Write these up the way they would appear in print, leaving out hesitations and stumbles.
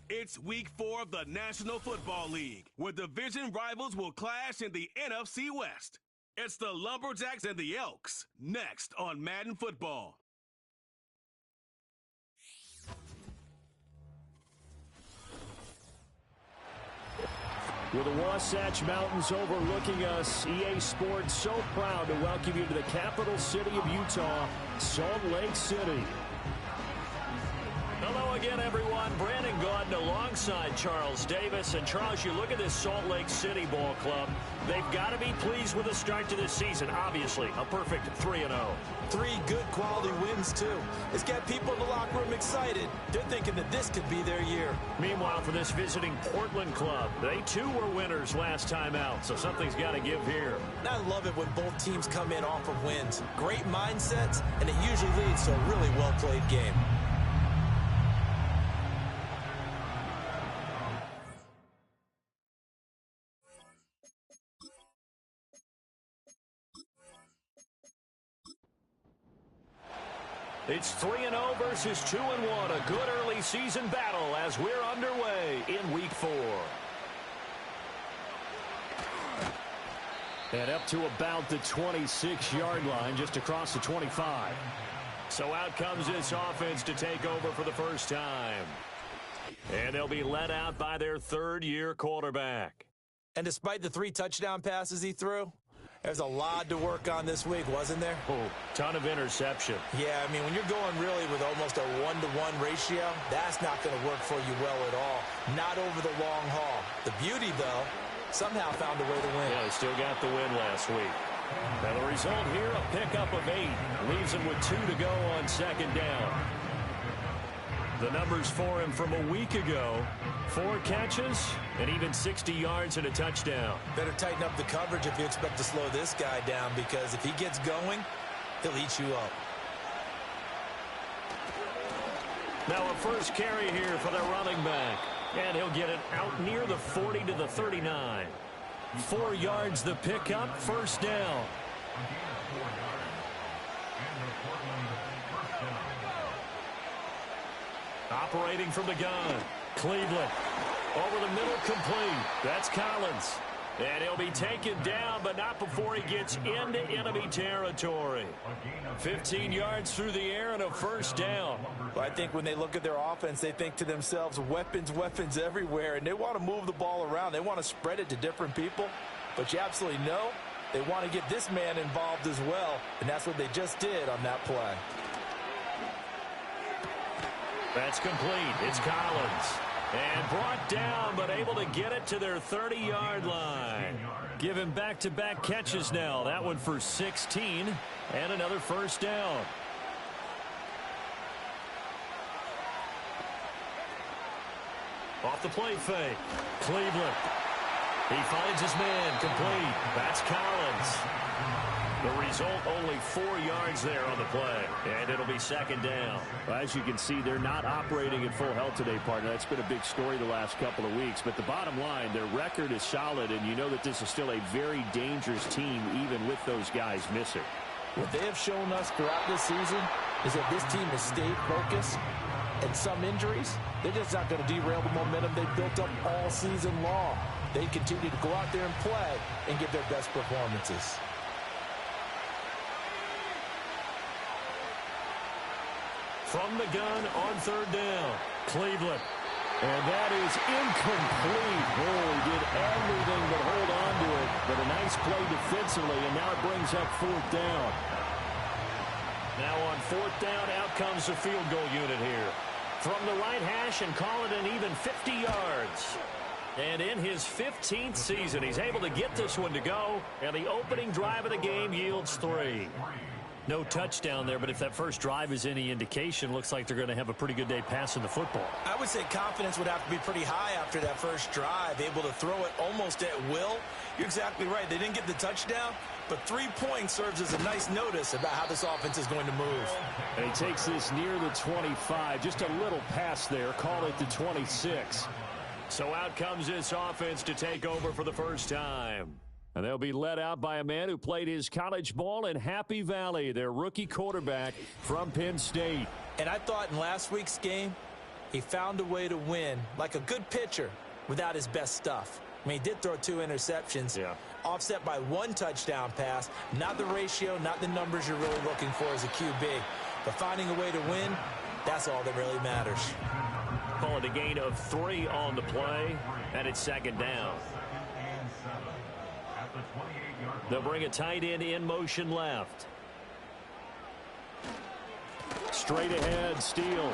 It's week 4 of the National Football League, where division rivals will clash in the NFC West. It's the Lumberjacks and the Elks, next on Madden Football. With the Wasatch Mountains overlooking us, EA Sports so proud to welcome you to the capital city of Utah, Salt Lake City. Hello again, everyone. Brandon Gaudin alongside Charles Davis. And Charles, you look at this Salt Lake City ball club. They've got to be pleased with the start to this season. Obviously, a perfect 3-0. 3 good quality wins, too. It's got people in the locker room excited. They're thinking that this could be their year. Meanwhile, for this visiting Portland club, they too were winners last time out, so something's got to give here. I love it when both teams come in off of wins. Great mindsets, and it usually leads to a really well-played game. It's 3-0 versus 2-1. A good early season battle as we're underway in week 4. And up to about the 26-yard line, just across the 25. So out comes this offense to take over for the first time. And they'll be led out by their third-year quarterback. And despite the 3 touchdown passes he threw, there's a lot to work on this week, wasn't there? Oh, ton of interception. Yeah, I mean, when you're going really with almost a 1-to-1 ratio, that's not going to work for you well at all. Not over the long haul. The beauty, though, somehow found a way to win. Yeah, they still got the win last week. Now the result here, a pickup of 8. Leaves him with 2 to go on second down. The numbers for him from a week ago: 4 catches and even 60 yards and a touchdown. Better tighten up the coverage if you expect to slow this guy down, because if he gets going, he'll eat you up. Now a first carry here for the running back. And he'll get it out near the 40 to the 39. 4 yards the pickup, first down. Operating from the gun, Cleveland. Over the middle, complete. That's Collins. And he'll be taken down, but not before he gets into enemy territory. 15 yards through the air and a first down. Well, I think when they look at their offense, they think to themselves, weapons, weapons everywhere, and they want to move the ball around. They want to spread it to different people. But you absolutely know they want to get this man involved as well, and that's what they just did on that play. That's complete. It's Collins. And brought down, but able to get it to their 30-yard line. Give him back-to-back catches now. That one for 16 and another first down. Off the play fake. Cleveland. He finds his man. Complete. That's Collins. The result, only 4 yards there on the play, and it'll be second down. Well, as you can see, they're not operating at full health today, partner. That's been a big story the last couple of weeks. But the bottom line, their record is solid, and you know that this is still a very dangerous team, even with those guys missing. What they have shown us throughout this season is that this team has stayed focused, and some injuries, they're just not going to derail the momentum they've built up all season long. They continue to go out there and play and give their best performances. From the gun on third down, Cleveland. And that is incomplete. Oh, he did everything but hold on to it. But a nice play defensively, and now it brings up fourth down. Now on fourth down, out comes the field goal unit here. From the right hash and call it an even 50 yards. And in his 15th season, he's able to get this one to go. And the opening drive of the game yields 3. No touchdown there, but if that first drive is any indication, looks like they're going to have a pretty good day passing the football. I would say confidence would have to be pretty high after that first drive, able to throw it almost at will. You're exactly right. They didn't get the touchdown, but 3 points serves as a nice notice about how this offense is going to move. And he takes this near the 25. Just a little pass there. Call it the 26. So out comes this offense to take over for the first time. And they'll be led out by a man who played his college ball in Happy Valley, their rookie quarterback from Penn State. And I thought in last week's game, He found a way to win like a good pitcher without his best stuff. I mean, he did throw 2 interceptions, offset by 1 touchdown pass. Not the ratio, not the numbers you're really looking for as a QB. But finding a way to win, that's all that really matters. Call it a gain of 3 on the play, and it's 2nd down. They'll bring a tight end in motion left. Straight ahead, Steele.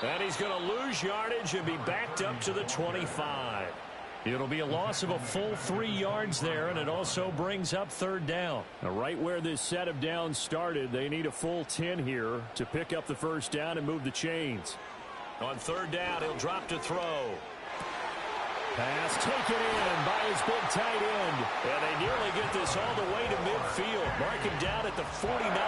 And he's going to lose yardage and be backed up to the 25. It'll be a loss of a full 3 yards there, and it also brings up 3rd down. Now, right where this set of downs started, they need a full 10 here to pick up the 1st down and move the chains. On 3rd down, he'll drop to throw. Pass taken in by his big tight end. And they nearly get this all the way to midfield. Mark him down at the 49.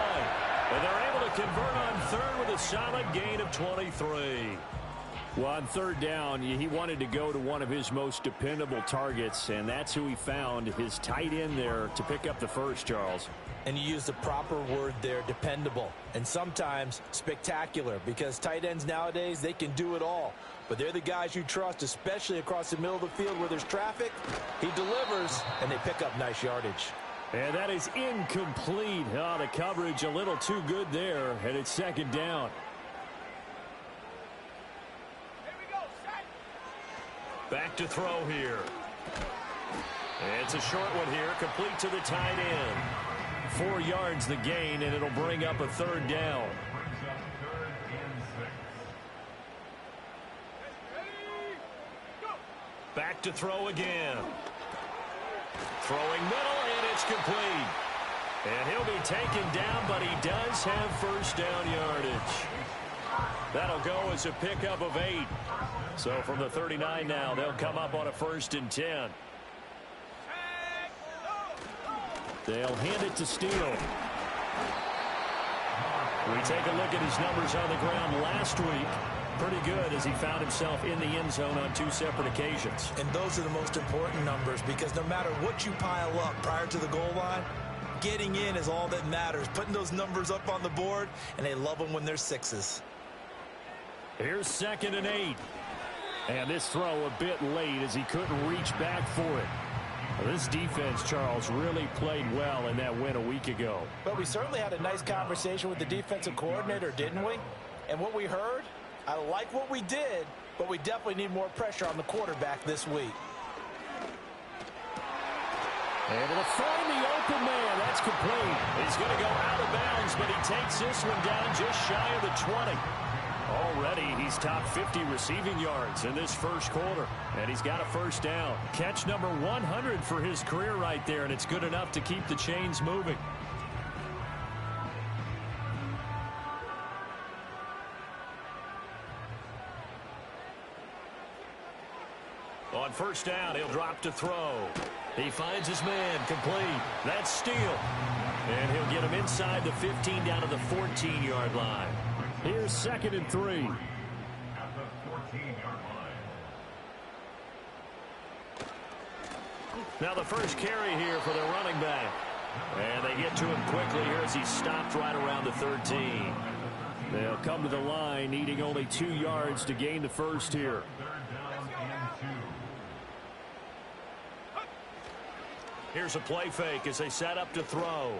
And they're able to convert on 3rd with a solid gain of 23. Well, on 3rd down, he wanted to go to one of his most dependable targets, and that's who he found, his tight end there, to pick up the 1st, Charles. And you use the proper word there, dependable, and sometimes spectacular, because tight ends nowadays, they can do it all. But they're the guys you trust, especially across the middle of the field where there's traffic. He delivers, and they pick up nice yardage. And that is incomplete. Oh, the coverage a little too good there, and it's 2nd down. Back to throw here. It's a short one here, complete to the tight end. 4 yards the gain, and it'll bring up a 3rd down. Back to throw again. Throwing middle, and it's complete. And he'll be taken down, but he does have 1st down yardage. That'll go as a pickup of 8. So from the 39 now, they'll come up on a 1st and 10. They'll hand it to Steele. We take a look at his numbers on the ground last week. Pretty good as he found himself in the end zone on 2 separate occasions. And those are the most important numbers, because no matter what you pile up prior to the goal line, getting in is all that matters. Putting those numbers up on the board, and they love them when they're 6s. Here's 2nd and 8. And this throw a bit late as he couldn't reach back for it. Well, this defense, Charles, really played well in that win a week ago. But we certainly had a nice conversation with the defensive coordinator, didn't we? And what we heard, I like what we did, but we definitely need more pressure on the quarterback this week. Able to find the open man. That's complete. He's going to go out of bounds, but he takes this one down just shy of the 20. Already, he's topped 50 receiving yards in this 1st quarter, and he's got a 1st down. Catch number 100 for his career right there, and it's good enough to keep the chains moving. On 1st down, he'll drop to throw. He finds his man, complete. That's Steele. And he'll get him inside the 15 down to the 14-yard line. Here's 2nd and 3. Now the first carry here for the running back. And they get to him quickly here as he's stopped right around the 13. They'll come to the line needing only 2 yards to gain the 1st here. Here's a play fake as they set up to throw.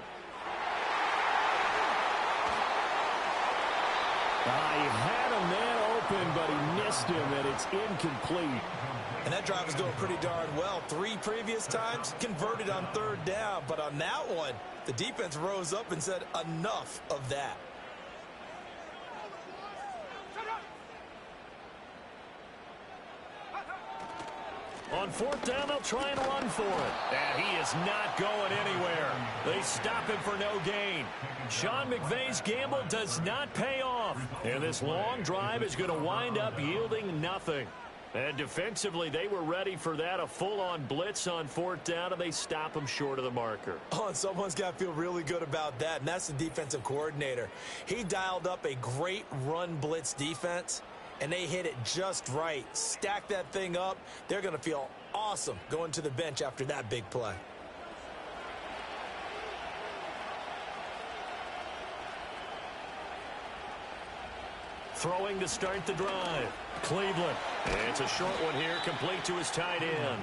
He had a man open, but he missed him, and it's incomplete. And that drive was going pretty darn well. 3 previous times, converted on 3rd down. But on that one, the defense rose up and said, enough of that. On 4th down, they'll try and run for it. And he is not going anywhere. They stop him for no gain. Sean McVay's gamble does not pay off. And this long drive is going to wind up yielding nothing. And defensively, they were ready for that, a full-on blitz on 4th down, and they stop him short of the marker. Oh, and someone's got to feel really good about that, and that's the defensive coordinator. He dialed up a great run blitz defense, and they hit it just right. Stack that thing up. They're going to feel awesome going to the bench after that big play. Throwing to start the drive. Cleveland. It's a short one here, complete to his tight end.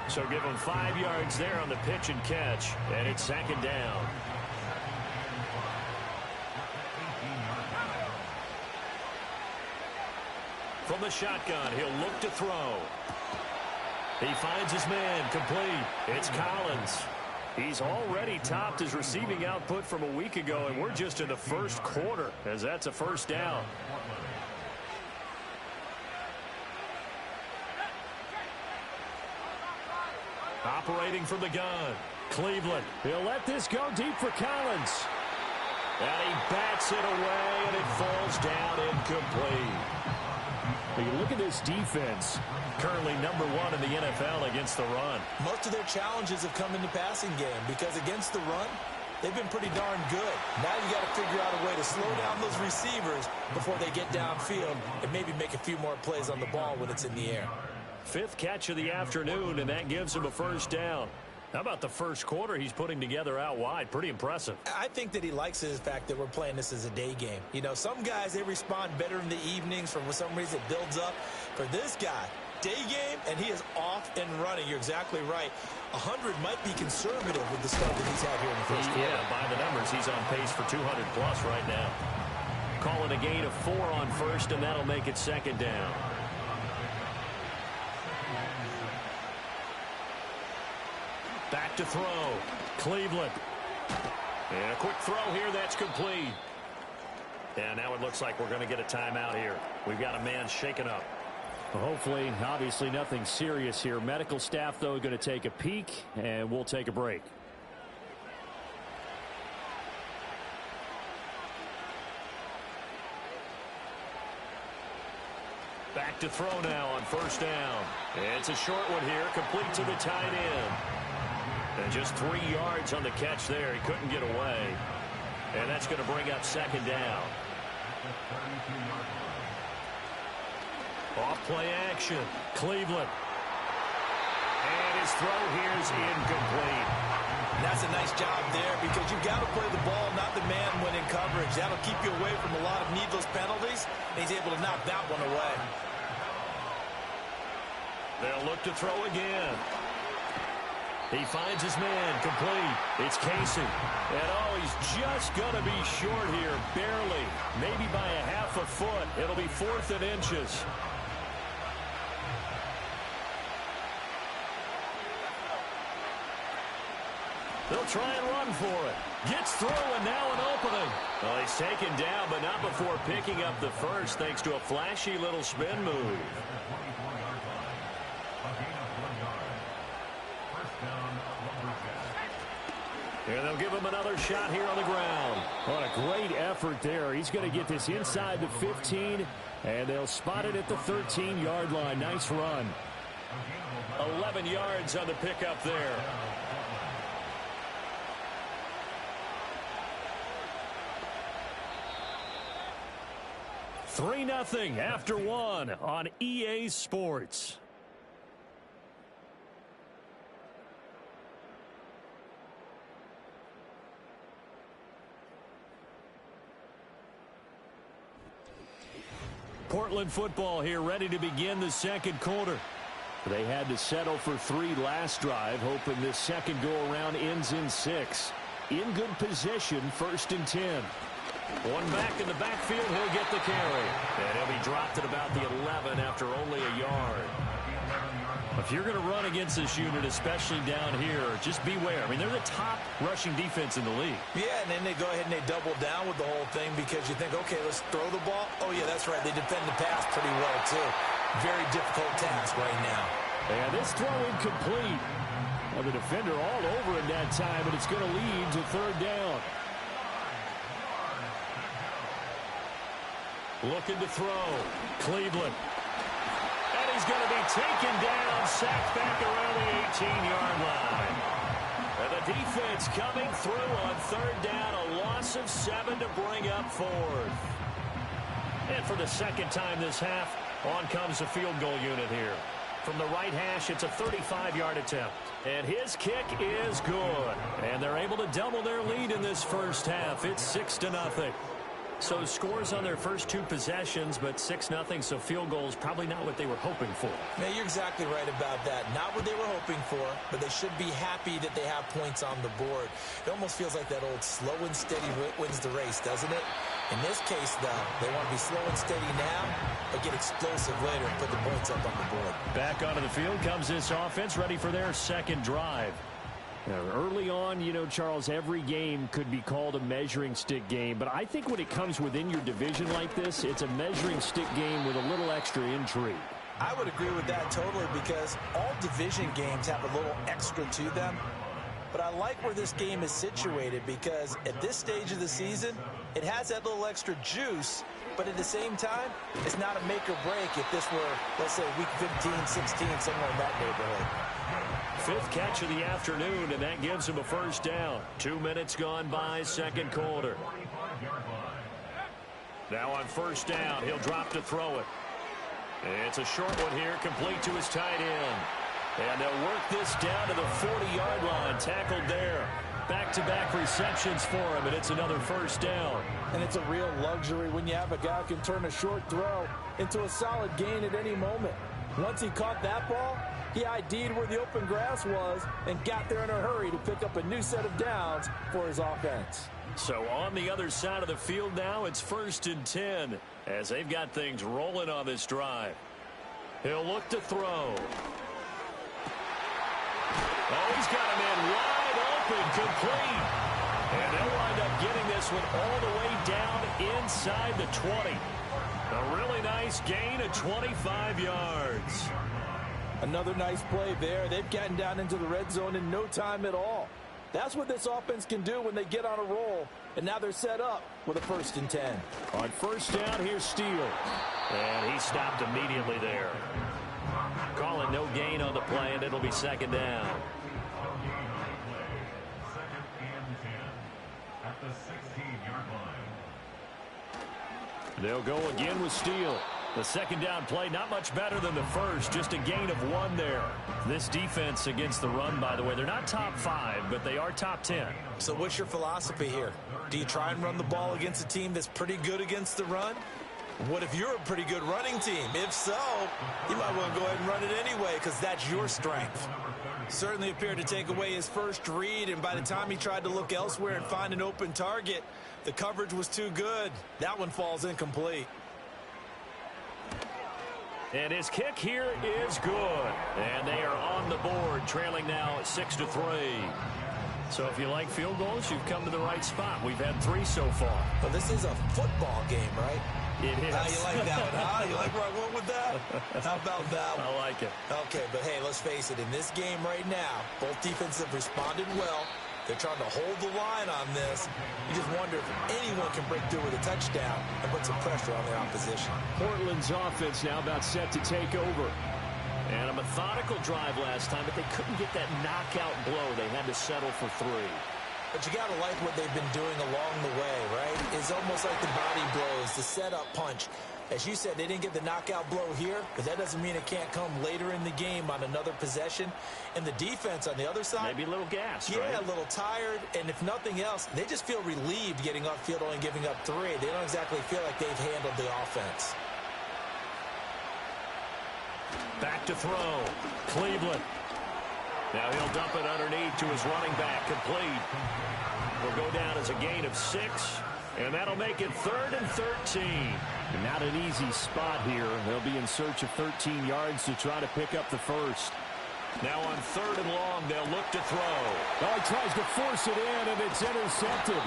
So give him 5 yards there on the pitch and catch, and it's second down. From the shotgun, he'll look to throw. He finds his man, complete. It's Collins. He's already topped his receiving output from a week ago, and we're just in the first quarter, as that's a first down. Operating from the gun, Cleveland. He'll let this go deep for Collins. And he bats it away, and it falls down incomplete. When you look at this defense, currently number 1 in the NFL against the run. Most of their challenges have come in the passing game because against the run, they've been pretty darn good. Now you got to figure out a way to slow down those receivers before they get downfield and maybe make a few more plays on the ball when it's in the air. 5th catch of the afternoon, and that gives him a first down. How about the first quarter he's putting together out wide? Pretty impressive. I think that he likes the fact that we're playing this as a day game. You know, some guys, they respond better in the evenings. For some reason, it builds up. For this guy, day game, and he is off and running. You're exactly right. 100 might be conservative with the start that he's had here in the first quarter. Yeah, by the numbers, he's on pace for 200-plus right now. Call it a gain of 4 on first, and that'll make it second down. Back to throw. Cleveland. And a quick throw here. That's complete. And now it looks like we're going to get a timeout here. We've got a man shaken up. Well, hopefully, obviously nothing serious here. Medical staff, though, going to take a peek, and we'll take a break. Back to throw now on first down. It's a short one here, complete to the tight end. And just 3 yards on the catch there. He couldn't get away. And that's going to bring up second down. Off play action. Cleveland. And his throw here is incomplete. That's a nice job there because you've got to play the ball, not the man when in coverage. That'll keep you away from a lot of needless penalties. And he's able to knock that one away. They'll look to throw again. He finds his man, complete. It's Casey. And, oh, he's just going to be short here, barely. Maybe by a half a foot. It'll be 4th and inches. They'll try and run for it. Gets through, and now an opening. Well, he's taken down, but not before picking up the first, thanks to a flashy little spin move. And they'll give him another shot here on the ground. What a great effort there. He's going to get this inside the 15, and they'll spot it at the 13-yard line. Nice run. 11 yards on the pickup there. $3-0 after 1 on EA Sports. Portland football here, ready to begin the second quarter. They had to settle for 3 last drive, hoping this second go-around ends in 6. In good position, 1st and 10. One back in the backfield, he'll get the carry. And he'll be dropped at about the 11 after only a yard. If you're going to run against this unit, especially down here, just beware. I mean, they're the top rushing defense in the league. Yeah, and then they go ahead and they double down with the whole thing because you think, okay, let's throw the ball. Oh, yeah, that's right. They defend the pass pretty well, too. Very difficult task right now. And this throw incomplete. Well, the defender all over it that time, and it's going to lead to 3rd down. Looking to throw. Cleveland. And he's going to be taken down, sacked back around the 18-yard line. And the defense coming through on 3rd down, a loss of 7 to bring up 4th. And for the second time this half, on comes the field goal unit here. From the right hash, it's a 35-yard attempt. And his kick is good. And they're able to double their lead in this first half. It's 6-0. So scores on their first 2 possessions, but 6-0, so field goals probably not what they were hoping for. Man, you're exactly right about that. Not what they were hoping for, but they should be happy that they have points on the board. It almost feels like that old slow and steady wins the race, doesn't it? In this case, though, they want to be slow and steady now, but get explosive later and put the points up on the board. Back onto the field comes this offense, ready for their second drive. Now, early on, you know, Charles, every game could be called a measuring stick game, but I think when it comes within your division like this, it's a measuring stick game with a little extra intrigue. I would agree with that totally, because all division games have a little extra to them. But I like where this game is situated, because at this stage of the season, it has that little extra juice, but at the same time, it's not a make or break if this were, let's say, week 15, 16, somewhere in that neighborhood. 5th catch of the afternoon, and that gives him a first down. 2 minutes gone by, second quarter. Now on first down, he'll drop to throw it. It's a short one here, complete to his tight end. And they'll work this down to the 40-yard line, tackled there. Back-to-back receptions for him, and it's another first down. And it's a real luxury when you have a guy who can turn a short throw into a solid gain at any moment. Once he caught that ball, he ID'd where the open grass was and got there in a hurry to pick up a new set of downs for his offense. So on the other side of the field now, it's 1st and 10 as they've got things rolling on this drive. He'll look to throw. Oh, he's got him in wide open, complete. And they'll wind up getting this one all the way down inside the 20. A really nice gain of 25 yards. Another nice play there. They've gotten down into the red zone in no time at all. That's what this offense can do when they get on a roll. And now they're set up with a 1st and 10. On first down, here's Steele. And he stopped immediately there. Call it no gain on the play, and it'll be second down. They'll go again with Steele. The second down play, not much better than the first, just a gain of 1 there. This defense against the run, by the way, they're not top 5, but they are top 10. So what's your philosophy here? Do you try and run the ball against a team that's pretty good against the run? What if you're a pretty good running team? If so, you might want to go ahead and run it anyway, because that's your strength. Certainly appeared to take away his first read, and by the time he tried to look elsewhere and find an open target, the coverage was too good. That one falls incomplete. And his kick here is good. And they are on the board, trailing now 6-3. So if you like field goals, you've come to the right spot. We've had 3 so far. But this is a football game, right? It is. You like that one, huh? You like where I went with that? How about that one? I like it. Okay, but hey, let's face it. In this game right now, both defenses have responded well. They're trying to hold the line on this. You just wonder if anyone can break through with a touchdown and put some pressure on their opposition. Portland's offense now about set to take over. And a methodical drive last time, but they couldn't get that knockout blow. They had to settle for 3. But you got to like what they've been doing along the way, right? It's almost like the body blows, the setup punch. As you said, they didn't get the knockout blow here, but that doesn't mean it can't come later in the game on another possession. And the defense on the other side, maybe a little gassed, yeah, right? A little tired. And if nothing else, they just feel relieved getting upfield, only giving up 3. They don't exactly feel like they've handled the offense. Back to throw. Cleveland. Now he'll dump it underneath to his running back. Complete. Will go down as a gain of 6. And that'll make it 3rd and 13. Not an easy spot here. They'll be in search of 13 yards to try to pick up the first. Now on 3rd and long, they'll look to throw. Oh, he tries to force it in, and it's intercepted.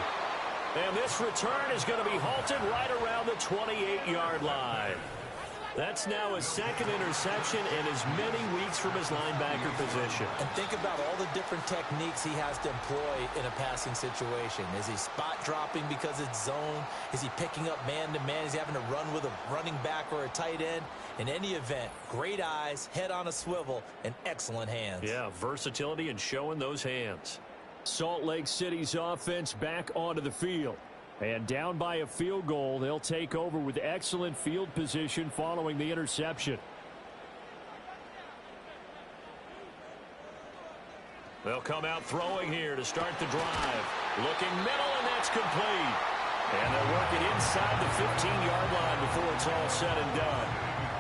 And this return is going to be halted right around the 28-yard line. That's now his 2nd interception and as many weeks from his linebacker position. And think about all the different techniques he has to employ in a passing situation. Is he spot dropping because it's zone? Is he picking up man-to-man? Is he having to run with a running back or a tight end? In any event, great eyes, head on a swivel, and excellent hands. Yeah, versatility and showing those hands. Salt Lake City's offense back onto the field. And down by a field goal, they'll take over with excellent field position following the interception. They'll come out throwing here to start the drive. Looking middle, and that's complete. And they'll work it inside the 15-yard line before it's all said and done.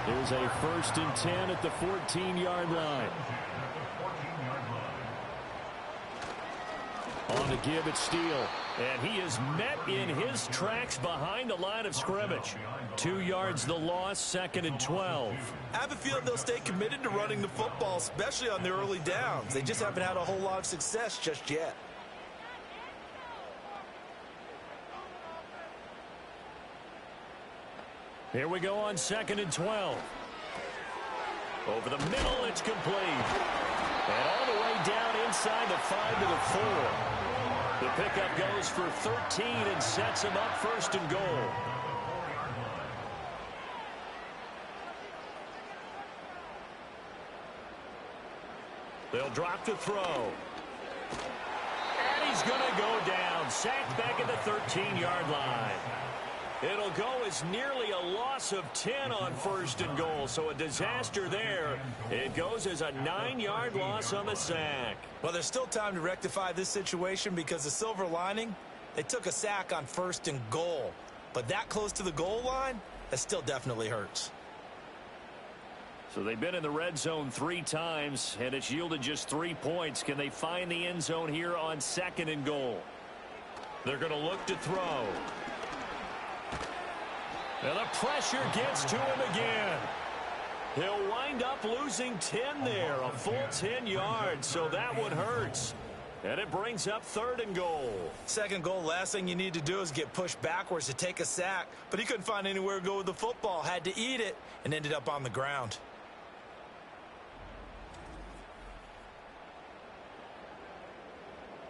There's a 1st and 10 at the 14-yard line. On the give, it's Steele. And he is met in his tracks behind the line of scrimmage. 2 yards the loss, 2nd and 12. I have a feeling they'll stay committed to running the football, especially on the early downs. They just haven't had a whole lot of success just yet. Here we go on 2nd and 12. Over the middle, it's complete. And all the way down inside the 5 to the 4. The pickup goes for 13 and sets him up 1st and goal. They'll drop to throw. And he's going to go down. Sacked back at the 13-yard line. It'll go as nearly a loss of 10 on 1st and goal, so a disaster there. It goes as a 9-yard loss on the sack. Well, there's still time to rectify this situation because the silver lining, they took a sack on 1st and goal. But that close to the goal line, that still definitely hurts. So they've been in the red zone 3 times, and it's yielded just 3 points. Can they find the end zone here on 2nd and goal? They're going to look to throw. And the pressure gets to him again. He'll wind up losing 10 there, a full 10 yards, so that one hurts. And it brings up 3rd and goal. 2nd goal, last thing you need to do is get pushed backwards to take a sack. But he couldn't find anywhere to go with the football, had to eat it, and ended up on the ground.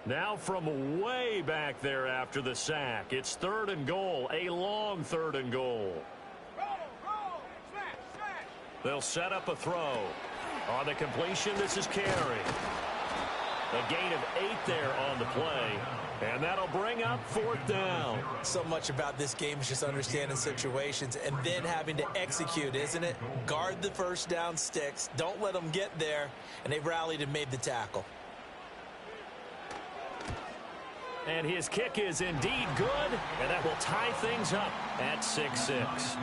Now from way back there after the sack, it's 3rd and goal, a long 3rd and goal. They'll set up a throw. On the completion, this is Carey. A gain of 8 there on the play, and that'll bring up 4th down. So much about this game is just understanding situations and then having to execute, isn't it? Guard the 1st down sticks, don't let them get there, and they rallied and made the tackle. And his kick is indeed good, and that will tie things up at 6-6.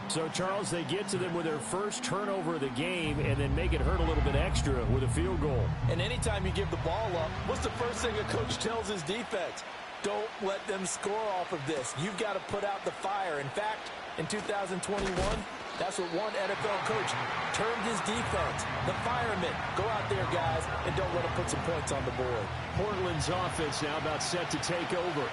So, Charles, they get to them with their first turnover of the game and then make it hurt a little bit extra with a field goal. And anytime you give the ball up, what's the first thing a coach tells his defense? Don't let them score off of this. You've got to put out the fire. In fact, in 2021, that's what one NFL coach termed his defense. The firemen. Go out there, guys, and don't let them put some points on the board. Portland's offense now about set to take over.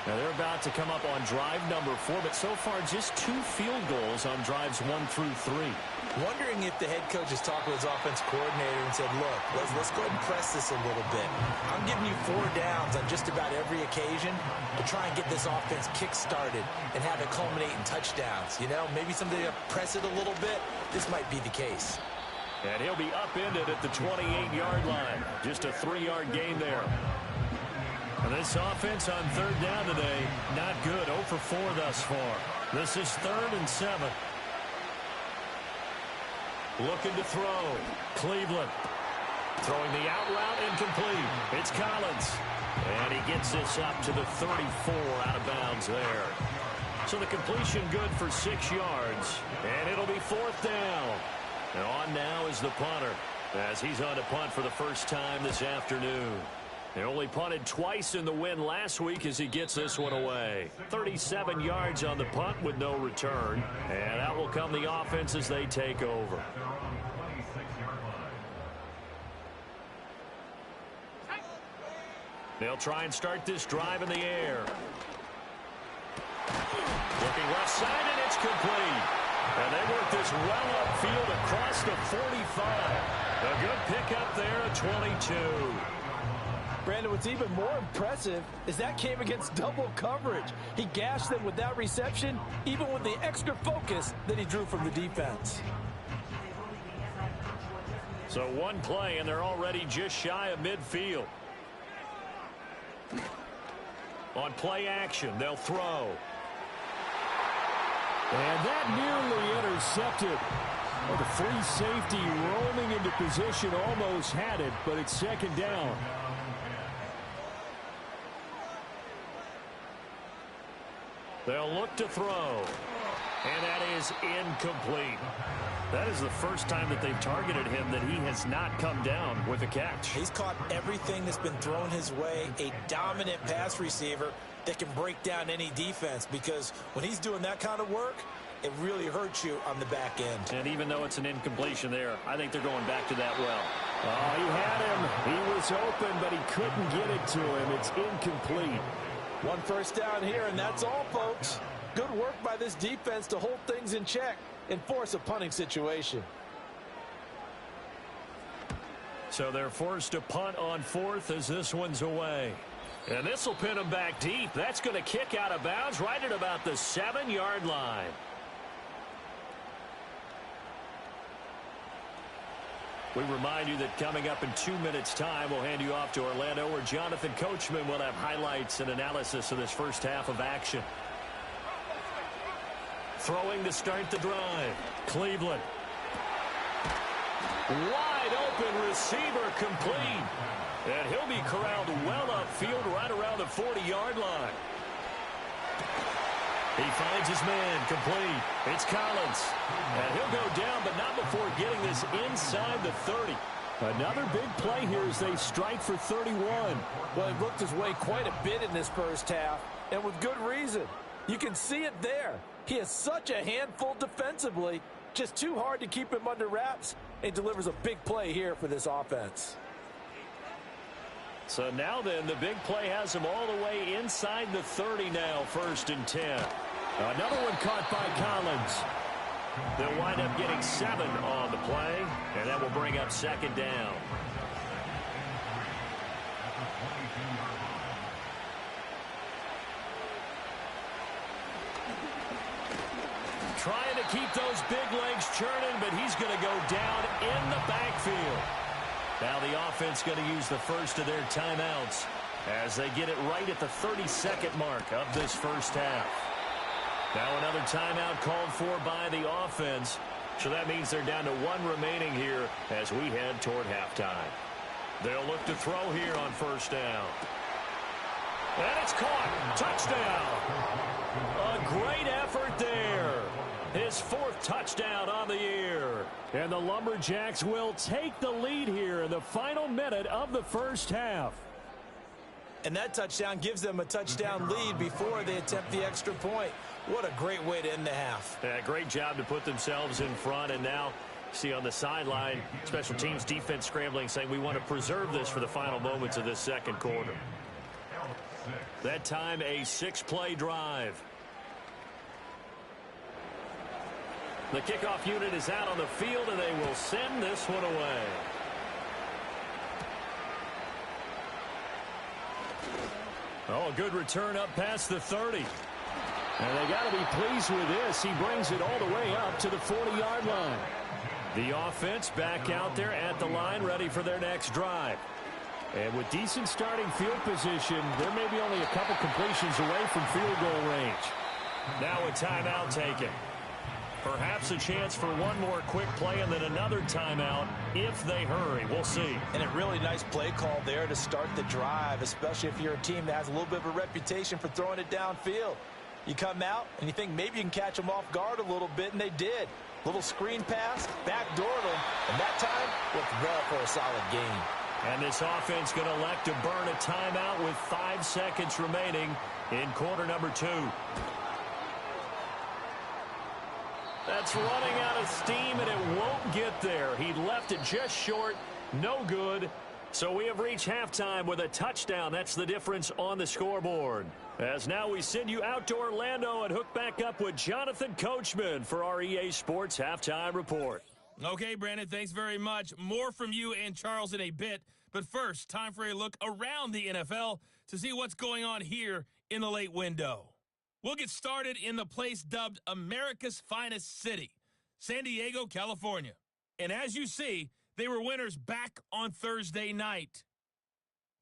Now they're about to come up on drive number 4, but so far just 2 field goals on drives 1 through 3. Wondering if the head coach has talked with his offense coordinator and said, look, let's go ahead and press this a little bit. I'm giving you 4 downs on just about every occasion to try and get this offense kick-started and have it culminate in touchdowns. You know, maybe something to press it a little bit. This might be the case. And he'll be upended at the 28-yard line. Just a 3-yard gain there. And this offense on 3rd down today, not good. 0 for 4 thus far. This is 3rd and 7. Looking to throw. Cleveland. Throwing the out route incomplete. It's Collins. And he gets this up to the 34 out of bounds there. So the completion good for 6 yards. And it'll be 4th down. And on now is the punter, as he's on to punt for the first time this afternoon. They only punted twice in the win last week as he gets this one away. 37 yards on the punt with no return. And out will come the offense as they take over. They'll try and start this drive in the air. Looking left side, and it's complete. And they work this well upfield across the 45. A good pickup there at 22. Brandon, what's even more impressive is that came against double coverage. He gashed them with that reception, even with the extra focus that he drew from the defense. So one play, and they're already just shy of midfield. On play action, they'll throw. And that nearly intercepted. Well, the free safety roaming into position almost had it, but it's 2nd down. They'll look to throw. And that is incomplete. That is the first time that they've targeted him that he has not come down with a catch. He's caught everything that's been thrown his way. A dominant pass receiver that can break down any defense, because when he's doing that kind of work, it really hurts you on the back end. And even though it's an incompletion there, I think they're going back to that well. Oh, he had him. He was open, but he couldn't get it to him. It's incomplete. One first down here, and that's all, folks. Good work by this defense to hold things in check and force a punting situation. So they're forced to punt on fourth as this one's away. And this will pin them back deep. That's going to kick out of bounds right at about the 7-yard line. We remind you that coming up in 2 minutes' time, we'll hand you off to Orlando, where Jonathan Coachman will have highlights and analysis of this first half of action. Throwing to start the drive. Cleveland. Wide open receiver complete. And he'll be corralled well upfield right around the 40-yard line. He finds his man complete. It's Collins. And he'll go down, but not before getting this inside the 30. Another big play here as they strike for 31. Well, he looked his way quite a bit in this first half, and with good reason. You can see it there. He is such a handful defensively, just too hard to keep him under wraps, and delivers a big play here for this offense. So now then, the big play has him all the way inside the 30 now, 1st and 10. Another one caught by Collins. They'll wind up getting 7 on the play, and that will bring up 2nd down. Trying to keep those big legs churning, but he's going to go down in the backfield. Now the offense going to use the first of their timeouts as they get it right at the 32nd mark of this first half. Now another timeout called for by the offense. So that means they're down to 1 remaining here as we head toward halftime. They'll look to throw here on 1st down. And it's caught. Touchdown. A great effort there. His 4th touchdown on the year. And the Lumberjacks will take the lead here in the final minute of the first half. And that touchdown gives them a touchdown lead before they attempt the extra point. What a great way to end the half. Yeah, great job to put themselves in front. And now, see on the sideline, special teams defense scrambling, saying we want to preserve this for the final moments of this second quarter. That time, a 6-play drive. The kickoff unit is out on the field, and they will send this one away. Oh, a good return up past the 30. And they got to be pleased with this. He brings it all the way up to the 40-yard line. The offense back out there at the line, ready for their next drive. And with decent starting field position, there may be only a couple completions away from field goal range. Now a timeout taken. Perhaps a chance for one more quick play and then another timeout if they hurry. We'll see. And a really nice play call there to start the drive, especially if you're a team that has a little bit of a reputation for throwing it downfield. You come out and you think maybe you can catch them off guard a little bit, and they did. Little screen pass, backdoored them, and that time worked well for a solid gain. And this offense going to elect to burn a timeout with 5 seconds remaining in quarter number 2. That's running out of steam, and it won't get there. He left it just short. No good. So we have reached halftime with a touchdown. That's the difference on the scoreboard. As now we send you out to Orlando and hook back up with Jonathan Coachman for our EA Sports Halftime Report. Okay, Brandon, thanks very much. More from you and Charles in a bit. But first, time for a look around the NFL to see what's going on here in the late window. We'll get started in the place dubbed America's Finest City, San Diego, California. And as you see, they were winners back on Thursday night.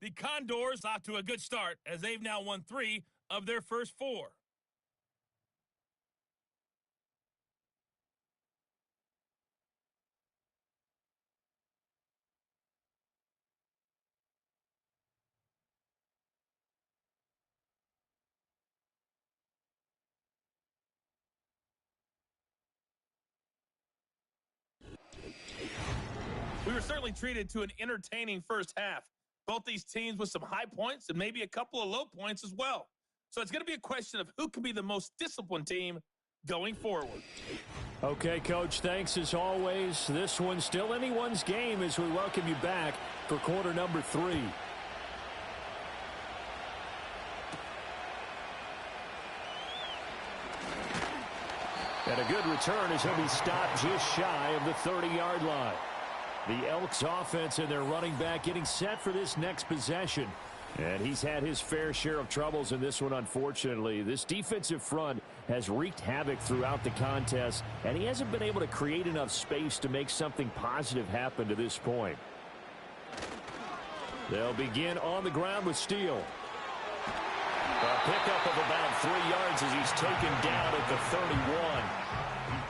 The Condors off to a good start as they've now won 3 of their first 4. certainly treated to an entertaining first half. Both these teams with some high points and maybe a couple of low points as well. So it's going to be a question of who can be the most disciplined team going forward. Okay, Coach, thanks as always. This one's still anyone's game as we welcome you back for quarter number 3. And a good return as he'll be stopped just shy of the 30-yard line. The Elks offense and their running back getting set for this next possession. And he's had his fair share of troubles in this one, unfortunately. This defensive front has wreaked havoc throughout the contest, and he hasn't been able to create enough space to make something positive happen to this point. They'll begin on the ground with Steele. A pickup of about 3 yards as he's taken down at the 31.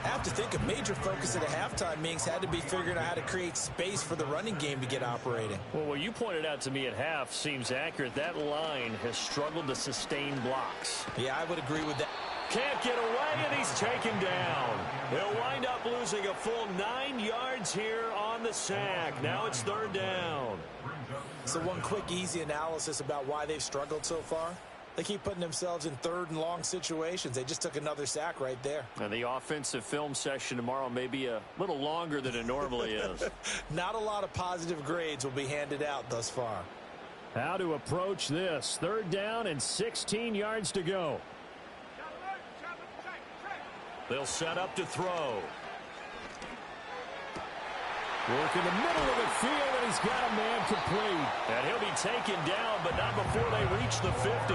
I have to think a major focus at the halftime meetings had to be figuring out how to create space for the running game to get operating. Well, what you pointed out to me at half seems accurate. That line has struggled to sustain blocks. Yeah, I would agree with that. Can't get away, and he's taken down. He'll wind up losing a full 9 yards here on the sack. Now it's third down. So one quick, easy analysis about why they've struggled so far. They keep putting themselves in third and long situations. They just took another sack right there. And the offensive film session tomorrow may be a little longer than it normally is. Not a lot of positive grades will be handed out thus far. How to approach this. Third down and 16 yards to go. They'll set up to throw. Work in the middle of the field, and he's got a man complete. And he'll be taken down, but not before they reach the 50.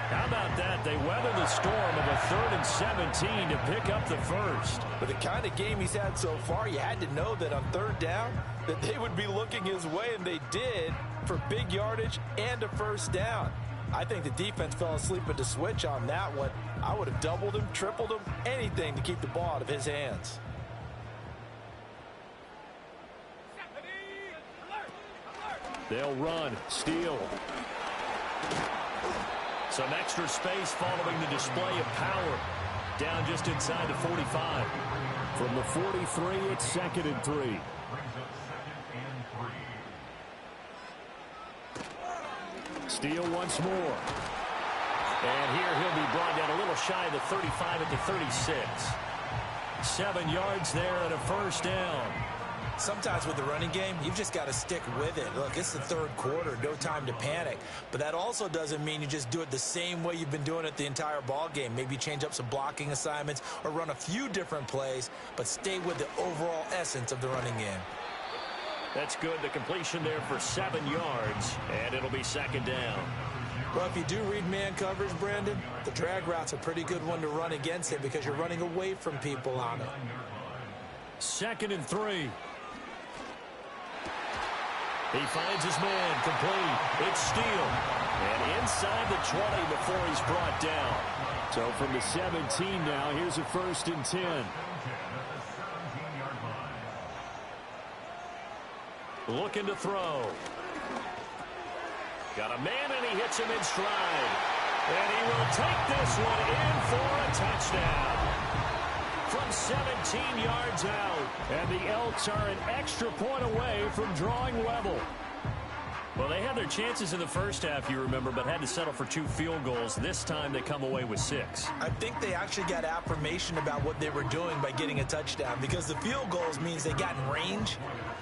How about that? They weather the storm of a 3rd and 17 to pick up the first. With the kind of game he's had so far, you had to know that on third down that they would be looking his way, and they did, for big yardage and a first down. I think the defense fell asleep at the switch on that one. I would have doubled him, tripled him, anything to keep the ball out of his hands. They'll run. Steele. Some extra space following the display of power. Down just inside the 45. From the 43, it's 2nd and 3. Steele once more. And here he'll be brought down a little shy of the 35 at the 36. 7 yards there and a first down. Sometimes with the running game, you've just got to stick with it. Look, it's the third quarter, no time to panic. But that also doesn't mean you just do it the same way you've been doing it the entire ball game. Maybe change up some blocking assignments or run a few different plays, but stay with the overall essence of the running game. That's good. The completion there for 7 yards, and it'll be 2nd down. Well, if you do read man coverage, Brandon, the drag route's a pretty good one to run against it because you're running away from people on it. 2nd and 3. He finds his man complete. It's Steele. And inside the 20 before he's brought down. So from the 17 now, here's a 1st and 10. Looking to throw. Got a man, and he hits him in stride. And he will take this one in for a touchdown. From 17 yards out. And the Elks are an extra point away from drawing level. Well, they had their chances in the first half, you remember, but had to settle for 2 field goals. This time they come away with 6. I think they actually got affirmation about what they were doing by getting a touchdown because the field goals means they got in range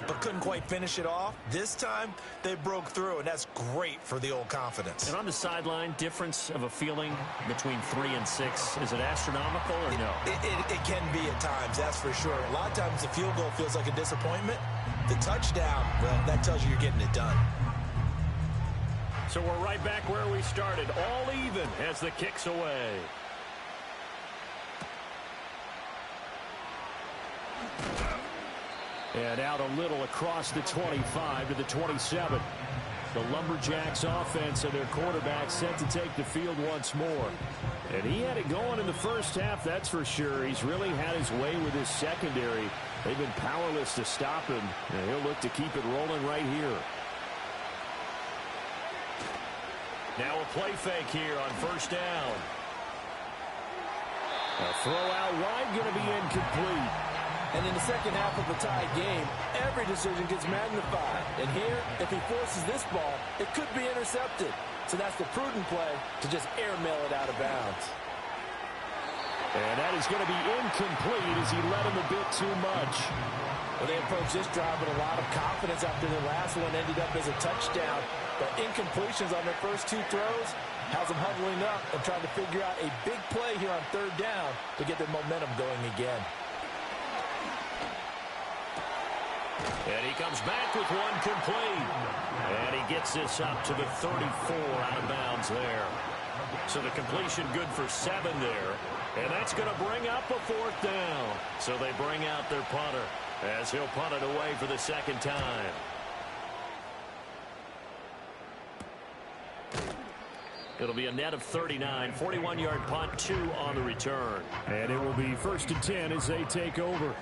but couldn't quite finish it off. This time they broke through, and that's great for the old confidence. And on the sideline, difference of a feeling between 3 and 6, is it astronomical or no? It can be at times, that's for sure. A lot of times the field goal feels like a disappointment. The touchdown, well, that tells you you're getting it done. So we're right back where we started, all even as the kick's away. And out a little across the 25 to the 27. The Lumberjacks offense and their quarterback set to take the field once more. And he had it going in the first half, that's for sure. He's really had his way with his secondary. They've been powerless to stop him, and he'll look to keep it rolling right here. Now a play fake here on first down. A throw out wide, going to be incomplete. And in the second half of a tied game, every decision gets magnified. And here, if he forces this ball, it could be intercepted. So that's the prudent play to just airmail it out of bounds. And that is going to be incomplete as he led him a bit too much. Well, they approached this drive with a lot of confidence after their last one ended up as a touchdown. But incompletions on their first two throws has them huddling up and trying to figure out a big play here on third down to get their momentum going again. And he comes back with one complete. And he gets this up to the 34 out of bounds there. So the completion good for 7 there. And that's going to bring up a fourth down. So they bring out their punter as he'll punt it away for the second time. It'll be a net of 39, 41-yard punt, 2 on the return. And it will be 1st and 10 as they take over.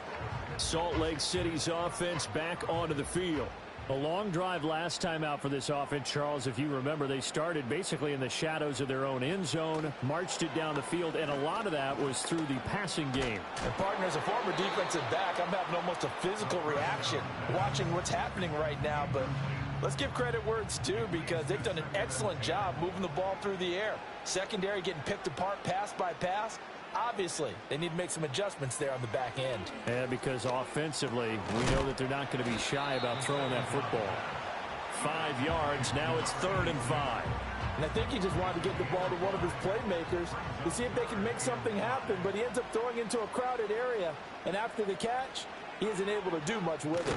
Salt Lake City's offense back onto the field. A long drive last time out for this offense, Charles. If you remember, they started basically in the shadows of their own end zone, marched it down the field, and a lot of that was through the passing game. And partner, as a former defensive back, I'm having almost a physical reaction watching what's happening right now. But let's give credit where it's due because they've done an excellent job moving the ball through the air. Secondary getting picked apart pass by pass. Obviously, they need to make some adjustments there on the back end. Yeah, because offensively, we know that they're not going to be shy about throwing that football. 5 yards. Now it's 3rd and 5. And I think he just wanted to get the ball to one of his playmakers to see if they can make something happen, but he ends up throwing into a crowded area. And after the catch, he isn't able to do much with it.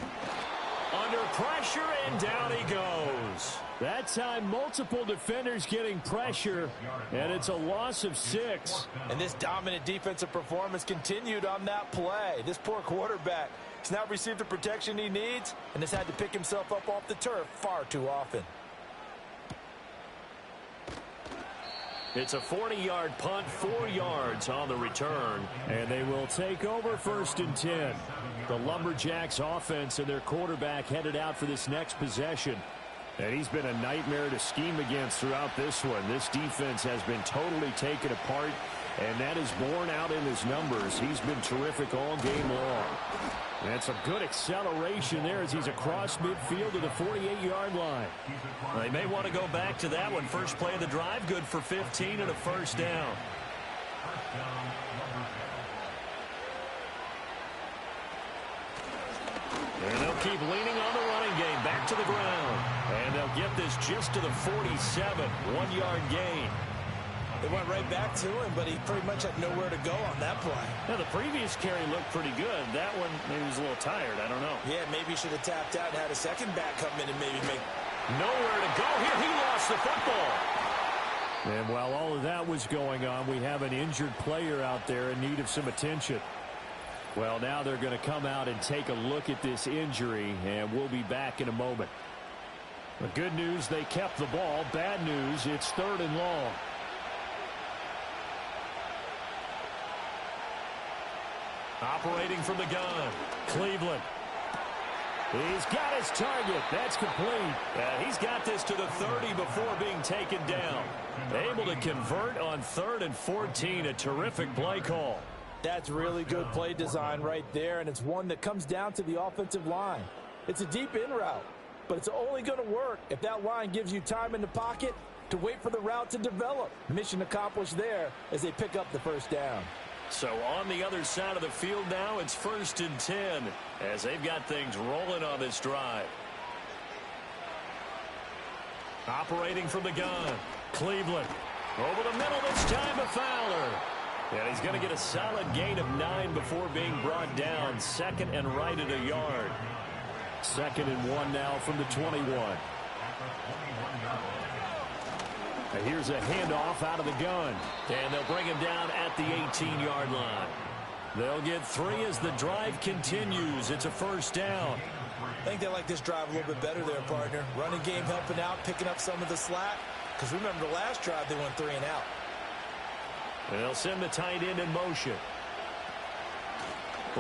Under pressure, and down he goes. That time, multiple defenders getting pressure, and it's a loss of 6. And this dominant defensive performance continued on that play. This poor quarterback has now received the protection he needs and has had to pick himself up off the turf far too often. It's a 40-yard punt, 4 yards on the return. And they will take over 1st and 10. The Lumberjacks offense and their quarterback headed out for this next possession. And he's been a nightmare to scheme against throughout this one. This defense has been totally taken apart, and that is borne out in his numbers. He's been terrific all game long. And some good acceleration there as he's across midfield to the 48-yard line. They may want to go back to that one. First play of the drive, good for 15 and a first down. And they'll keep leaning on the running game back to the ground. And they'll get this just to the 47, 1-yard gain. They went right back to him, but he pretty much had nowhere to go on that play. Now, the previous carry looked pretty good. That one, maybe he was a little tired. I don't know. Yeah, maybe he should have tapped out and had a second back come in and maybe make... Nowhere to go here. He lost the football. And while all of that was going on, we have an injured player out there in need of some attention. Well, now they're going to come out and take a look at this injury, and we'll be back in a moment. The good news, they kept the ball. Bad news, it's 3rd and long. Operating from the gun, Cleveland. He's got his target. That's complete. He's got this to the 30 before being taken down. Able to convert on 3rd and 14. A terrific play call. That's really good play design right there, and it's one that comes down to the offensive line. It's a deep in route, but it's only going to work if that line gives you time in the pocket to wait for the route to develop. Mission accomplished there as they pick up the first down. So on the other side of the field now, it's 1st and 10 as they've got things rolling on this drive. Operating from the gun, Cleveland. Over the middle this time to Fowler. And he's going to get a solid gain of 9 before being brought down. 2nd and right at a yard. 2nd and 1 now from the 21. And here's a handoff out of the gun. And they'll bring him down at the 18-yard line. They'll get 3 as the drive continues. It's a first down. I think they like this drive a little bit better there, partner. Running game helping out, picking up some of the slack. Because remember the last drive, they went 3 and out. And they'll send the tight end in motion.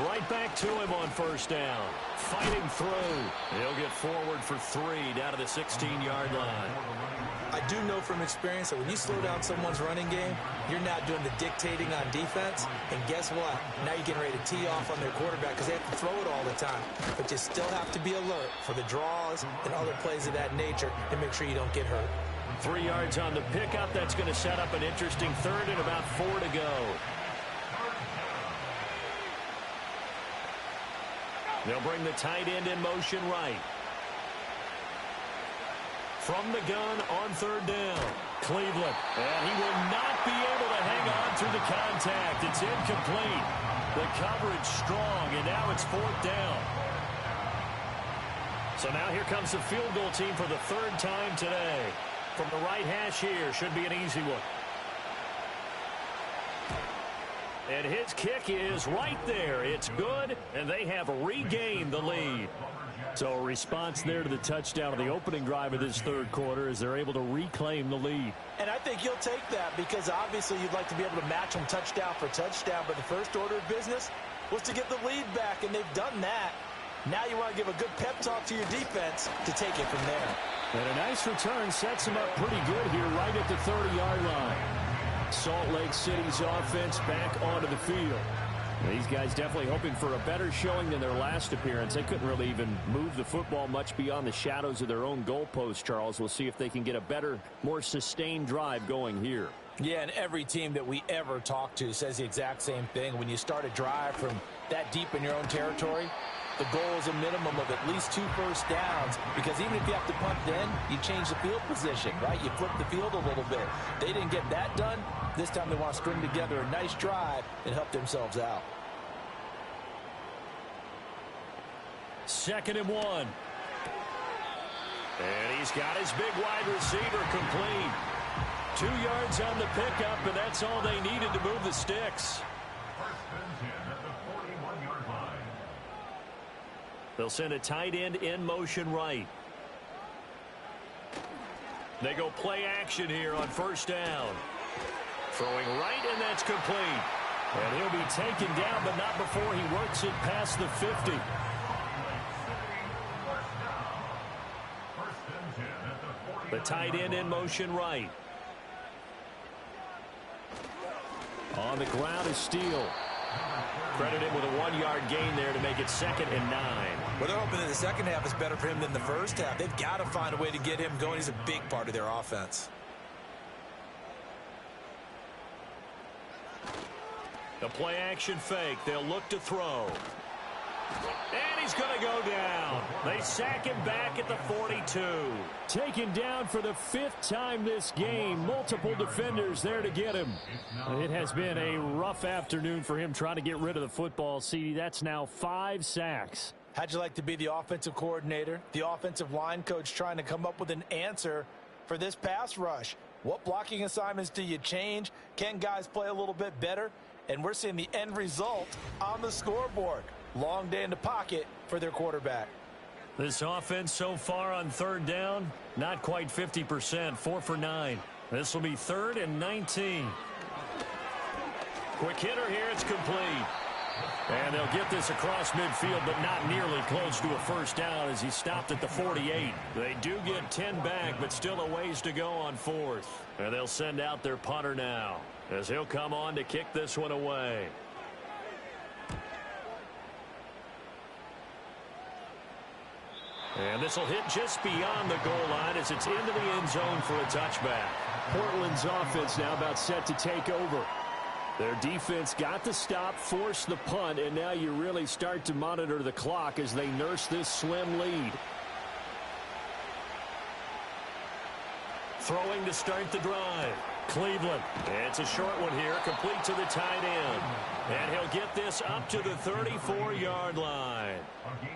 Right back to him on first down. Fighting through. He'll get forward for 3 down to the 16-yard line. I do know from experience that when you slow down someone's running game, you're not doing the dictating on defense. And guess what? Now you're getting ready to tee off on their quarterback because they have to throw it all the time. But you still have to be alert for the draws and other plays of that nature and make sure you don't get hurt. 3 yards on the pickup. That's going to set up an interesting third and about 4 to go. They'll bring the tight end in motion right. From the gun on third down. Cleveland. And he will not be able to hang on through the contact. It's incomplete. The coverage strong, and now it's 4th down. So now here comes the field goal team for the 3rd time today. From the right hash here, should be an easy one. And his kick is right there. It's good, and they have regained the lead. So a response there to the touchdown of the opening drive of this 3rd quarter as they're able to reclaim the lead. And I think you'll take that because obviously you'd like to be able to match them touchdown for touchdown, but the first order of business was to get the lead back, and they've done that. Now you want to give a good pep talk to your defense to take it from there. And a nice return sets them up pretty good here right at the 30-yard line. Salt Lake City's offense back onto the field. These guys definitely hoping for a better showing than their last appearance. They couldn't really even move the football much beyond the shadows of their own goalpost, Charles. We'll see if they can get a better, more sustained drive going here. Yeah, and every team that we ever talk to says the exact same thing. When you start a drive from that deep in your own territory, the goal is a minimum of at least 2 first downs, because even if you have to punt then, you change the field position, right? You flip the field a little bit. They didn't get that done. This time they want to string together a nice drive and help themselves out. 2nd and 1. And he's got his big wide receiver complete. 2 yards on the pickup, and that's all they needed to move the sticks. They'll send a tight end in motion right. They go play action here on first down. Throwing right, and that's complete. And he'll be taken down, but not before he works it past the 50. The tight end in motion right. On the ground is Steele. Credit him with a 1-yard gain there to make it 2nd and 9. Well, they're hoping that the second half is better for him than the first half. They've got to find a way to get him going. He's a big part of their offense. The play action fake. They'll look to throw. And he's going to go down. They sack him back at the 42. Taken down for the 5th time this game. Multiple defenders there to get him. It has been a rough afternoon for him trying to get rid of the football. See, that's now 5 sacks. How'd you like to be the offensive coordinator, the offensive line coach trying to come up with an answer for this pass rush? What blocking assignments do you change? Can guys play a little bit better? And we're seeing the end result on the scoreboard. Long day in the pocket for their quarterback. This offense so far on 3rd down, not quite 50%, 4 for 9. This will be 3rd and 19. Quick hitter here, it's complete. And they'll get this across midfield, but not nearly close to a first down as he stopped at the 48. They do get 10 back, but still a ways to go on 4th. And they'll send out their punter now as he'll come on to kick this one away. And this will hit just beyond the goal line as it's into the end zone for a touchback. Portland's offense now about set to take over. Their defense got the stop, forced the punt, and now you really start to monitor the clock as they nurse this slim lead. Throwing to start the drive. Cleveland. It's a short one here, complete to the tight end. And he'll get this up to the 34-yard line.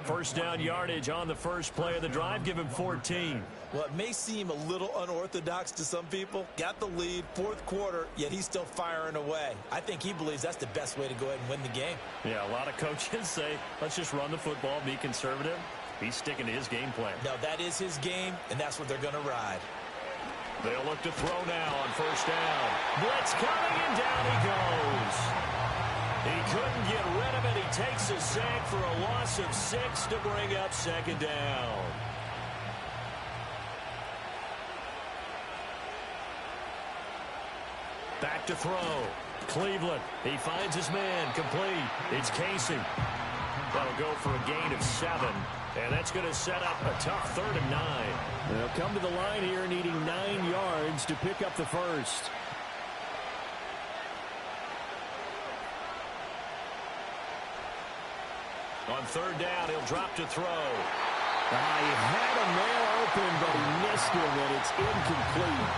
First down yardage on the first play of the drive. Give him 14. Well, it may seem a little unorthodox to some people. Got the lead, 4th quarter, yet he's still firing away. I think he believes that's the best way to go ahead and win the game. Yeah, a lot of coaches say, let's just run the football, be conservative. He's sticking to his game plan. No, that is his game, and that's what they're going to ride. They'll look to throw now on first down. Blitz coming, and down he goes. He couldn't get rid of it. He takes a sack for a loss of 6 to bring up second down. Back to throw. Cleveland. He finds his man. Complete. It's Casey. That'll go for a gain of 7. And that's going to set up a tough 3rd and 9. They'll come to the line here needing 9 yards to pick up the first. On 3rd down, he'll drop to throw. He had him there open, but he missed him, and it's incomplete.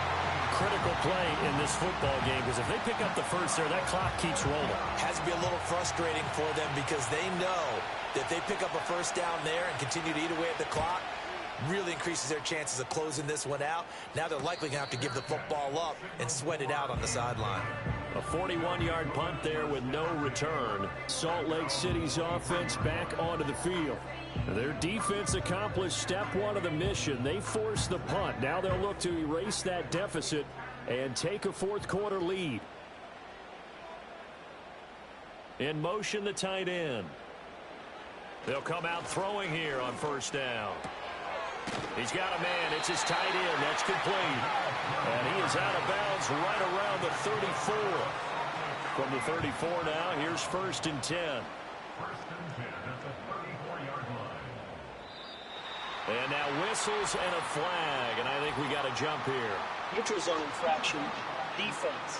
Critical play in this football game, because if they pick up the first there, that clock keeps rolling. Has to be a little frustrating for them because they know that if they pick up a first down there and continue to eat away at the clock, really increases their chances of closing this one out. Now they're likely going to have to give the football up and sweat it out on the sideline. A 41-yard punt there with no return. Salt Lake City's offense back onto the field. Their defense accomplished step 1 of the mission. They forced the punt. Now they'll look to erase that deficit and take a 4th quarter lead. In motion, the tight end. They'll come out throwing here on 1st down. He's got a man. It's his tight end. That's complete. And he is out of bounds right around the 34. From the 34 now, here's 1st and 10. And now whistles and a flag. And I think we got a jump here. Neutral zone infraction. Defense.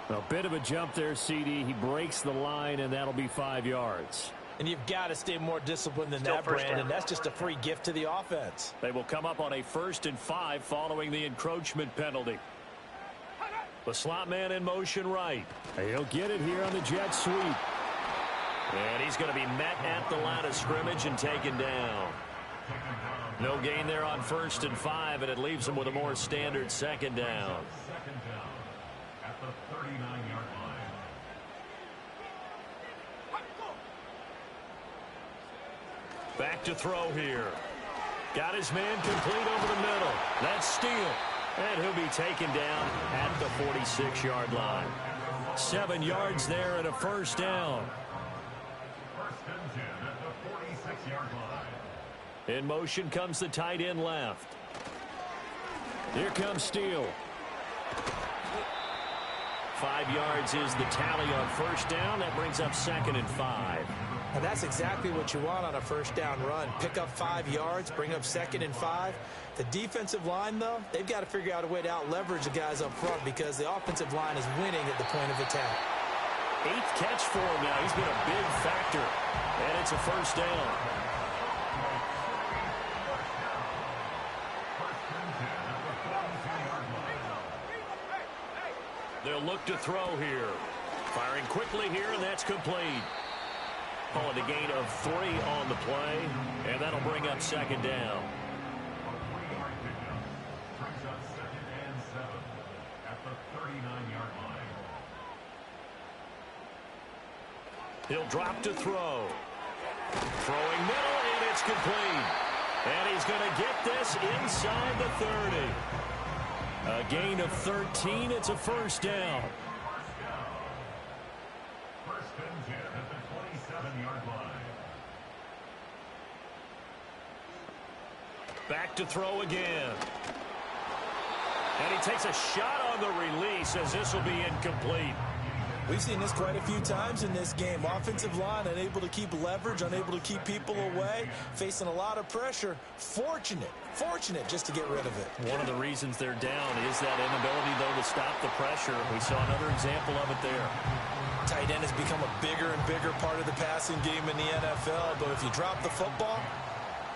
A bit of a jump there, CD. He breaks the line, and that'll be 5 yards. And you've got to stay more disciplined than that, Brandon. That's just a free gift to the offense. They will come up on a 1st and 5 following the encroachment penalty. The slot man in motion right. He'll get it here on the jet sweep. And he's going to be met at the line of scrimmage and taken down. No gain there on 1st and 5, and it leaves him with a more standard 2nd down. At the 39-yard line. Back to throw here. Got his man complete over the middle. That's Steele. And he'll be taken down at the 46-yard line. 7 yards there and a 1st down. 1st and 10 at the 46-yard line. In motion comes the tight end left. Here comes Steele. 5 yards is the tally on 1st down. That brings up 2nd and 5. And that's exactly what you want on a 1st down run. Pick up 5 yards, bring up 2nd and 5. The defensive line, though, they've got to figure out a way to out-leverage the guys up front because the offensive line is winning at the point of attack. 8th catch for him now. He's been a big factor. And it's a 1st down. They'll look to throw here. Firing quickly here, and that's complete. Calling a gain of 3 on the play, and that'll bring up 2nd down. Brings up 2nd and 7 at the 39-yard line. He'll drop to throw. Throwing middle, and it's complete. And he's going to get this inside the 30. A gain of 13. It's a 1st down. 1st and 10 at the 27-yard line. Back to throw again. And he takes a shot on the release as this will be incomplete. We've seen this quite a few times in this game. Offensive line unable to keep leverage, unable to keep people away, facing a lot of pressure. Fortunate just to get rid of it. One of the reasons they're down is that inability, though, to stop the pressure. We saw another example of it there. Tight end has become a bigger and bigger part of the passing game in the NFL, but if you drop the football,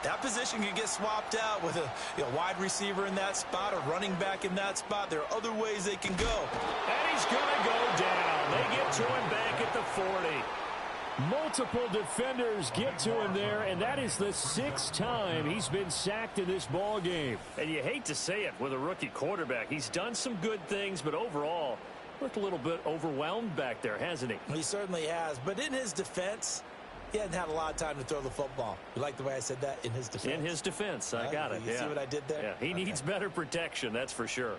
that position can get swapped out with a wide receiver in that spot, a running back in that spot. There are other ways they can go. And he's going to go down. They get to him back at the 40. Multiple defenders get to him there, and that is the 6th time he's been sacked in this ball game. And you hate to say it with a rookie quarterback. He's done some good things, but overall, looked a little bit overwhelmed back there, hasn't he? He certainly has, but in his defense, he hadn't had a lot of time to throw the football. You like the way I said that? In his defense. In his defense. I got it. You see what I did there? Yeah, he needs better protection, that's for sure.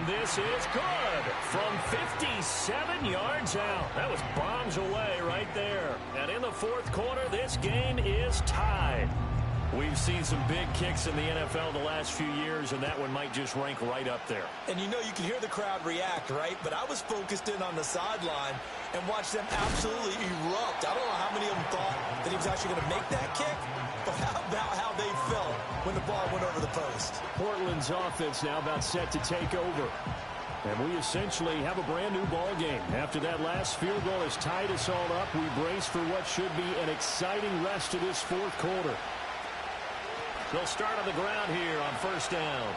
And this is good from 57 yards out. That was bombs away right there. And in the fourth quarter, this game is tied. We've seen some big kicks in the NFL the last few years, and that one might just rank right up there. And you know, you can hear the crowd react, right? But I was focused in on the sideline and watched them absolutely erupt. I don't know how many of them thought that he was actually going to make that kick, but how about how they felt when the ball went over the post? Portland's offense now about set to take over. And we essentially have a brand-new ball game. After that last field goal has tied us all up, we brace for what should be an exciting rest of this fourth quarter. They'll start on the ground here on first down.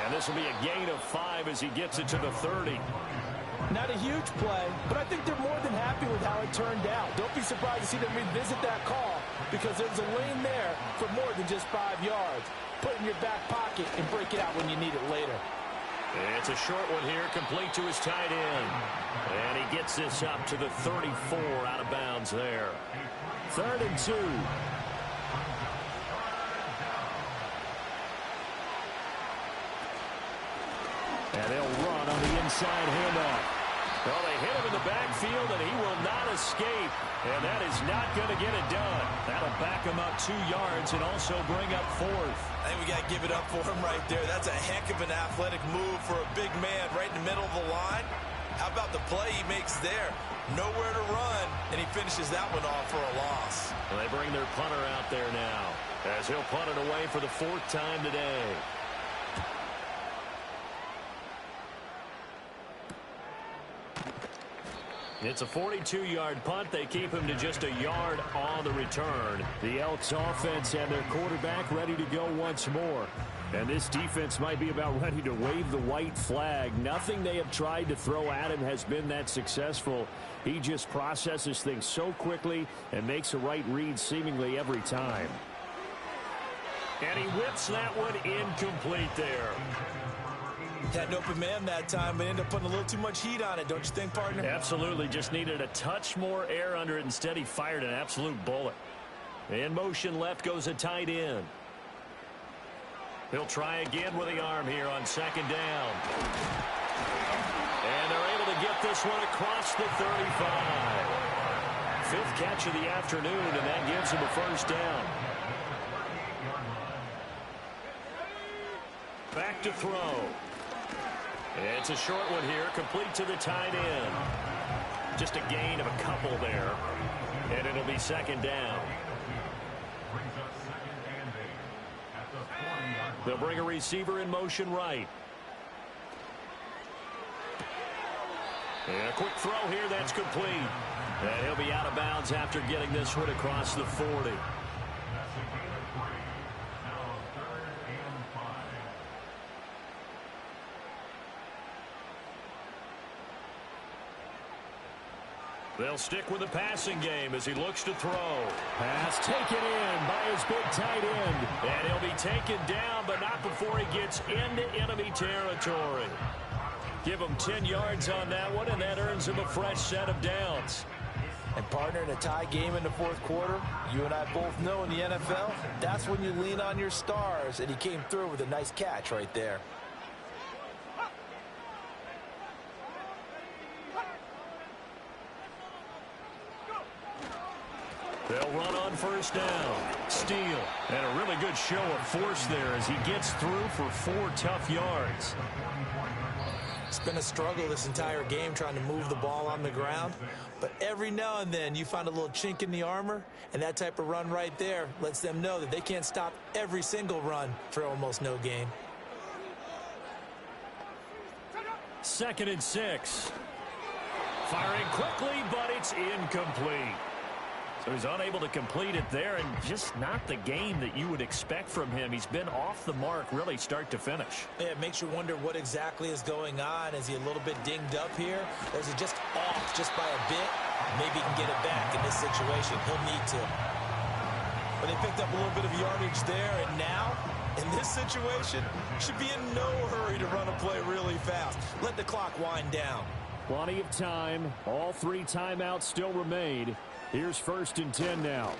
And this will be a gain of 5 as he gets it to the 30. Not a huge play, but I think they're more than happy with how it turned out. Don't be surprised to see them revisit that call because there's a lane there for more than just 5 yards. Put it in your back pocket and break it out when you need it later. It's a short one here, complete to his tight end. And he gets this up to the 34 out of bounds there. 3rd and 2. And they'll run on the inside handoff. Well, they hit him in the backfield, and he will not escape. And that is not going to get it done. That'll back him up 2 yards and also bring up 4th. I think we got to give it up for him right there. That's a heck of an athletic move for a big man right in the middle of the line. How about the play he makes there? Nowhere to run, and he finishes that one off for a loss. Well, they bring their punter out there now as he'll punt it away for the 4th time today. It's a 42-yard punt. They keep him to just a yard on the return. The Elks offense and their quarterback ready to go once more. And this defense might be about ready to wave the white flag. Nothing they have tried to throw at him has been that successful. He just processes things so quickly and makes a right read seemingly every time. And he whips that one incomplete there. Had an open man that time, but ended up putting a little too much heat on it, don't you think, partner? Absolutely. Just needed a touch more air under it. Instead, he fired an absolute bullet. In motion left goes a tight end. He'll try again with the arm here on 2nd down. And they're able to get this one across the 35. 5th catch of the afternoon, and that gives him a 1st down. Back to throw. It's a short one here, complete to the tight end. Just a gain of a couple there. And it'll be 2nd down. They'll bring a receiver in motion right. And a quick throw here, that's complete. And he'll be out of bounds after getting this one across the 40. They'll stick with the passing game as he looks to throw. Pass taken in by his big tight end. And he'll be taken down, but not before he gets into enemy territory. Give him 10 yards on that one, and that earns him a fresh set of downs. And, partner, in a tie game in the fourth quarter, you and I both know in the NFL, that's when you lean on your stars, and he came through with a nice catch right there. They'll run on 1st down. Steele. And a really good show of force there as he gets through for 4 tough yards. It's been a struggle this entire game trying to move the ball on the ground. But every now and then you find a little chink in the armor, and that type of run right there lets them know that they can't stop every single run for almost no gain. 2nd and 6. Firing quickly, but it's incomplete. So he's unable to complete it there, and just not the game that you would expect from him. He's been off the mark really start to finish. Yeah, it makes you wonder what exactly is going on. Is he a little bit dinged up here? Or is he just off just by a bit? Maybe he can get it back in this situation. He'll need to. But they picked up a little bit of yardage there, and now, in this situation, should be in no hurry to run a play really fast. Let the clock wind down. Plenty of time. All 3 timeouts still remain. Here's 1st and 10 now.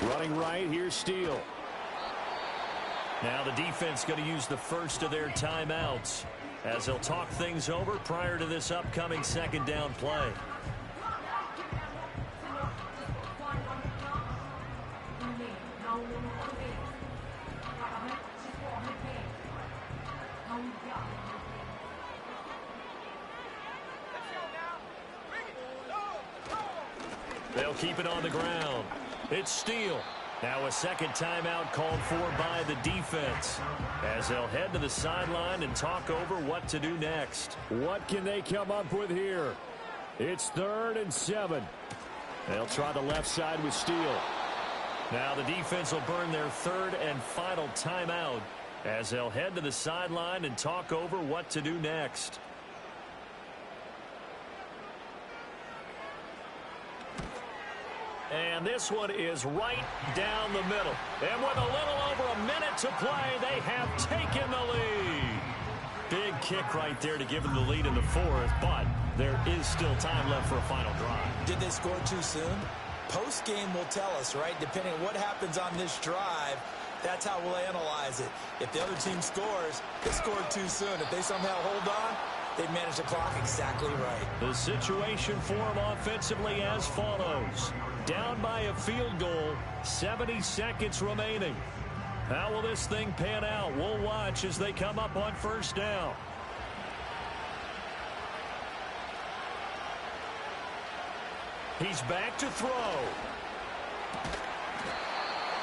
Running right, here's Steele. Now the defense going to use the first of their timeouts. as they'll talk things over prior to this upcoming second down play. They'll keep it on the ground. It's Steele. Now a second timeout called for by the defense as they'll head to the sideline and talk over what to do next. What can they come up with here? It's 3rd and 7. They'll try the left side with Steele. Now the defense will burn their 3rd and final timeout as they'll head to the sideline and talk over what to do next. And this one is right down the middle. And with a little over a minute to play, they have taken the lead. Big kick right there to give them the lead in the 4th, but there is still time left for a final drive. Did they score too soon? Post-game will tell us, right? Depending on what happens on this drive, that's how we'll analyze it. If the other team scores, they scored too soon. If they somehow hold on, they manage the clock exactly right. The situation for them offensively as follows. Down by a field goal, 70 seconds remaining. How will this thing pan out? We'll watch as they come up on first down. He's back to throw.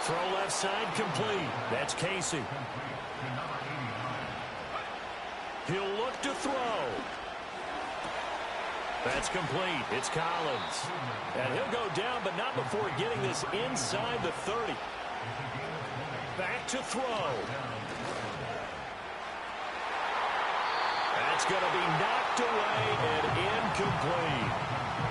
Throw left side complete. That's Casey. He'll look to throw. That's complete. It's Collins. And he'll go down, but not before getting this inside the 30. Back to throw. That's going to be knocked away and incomplete.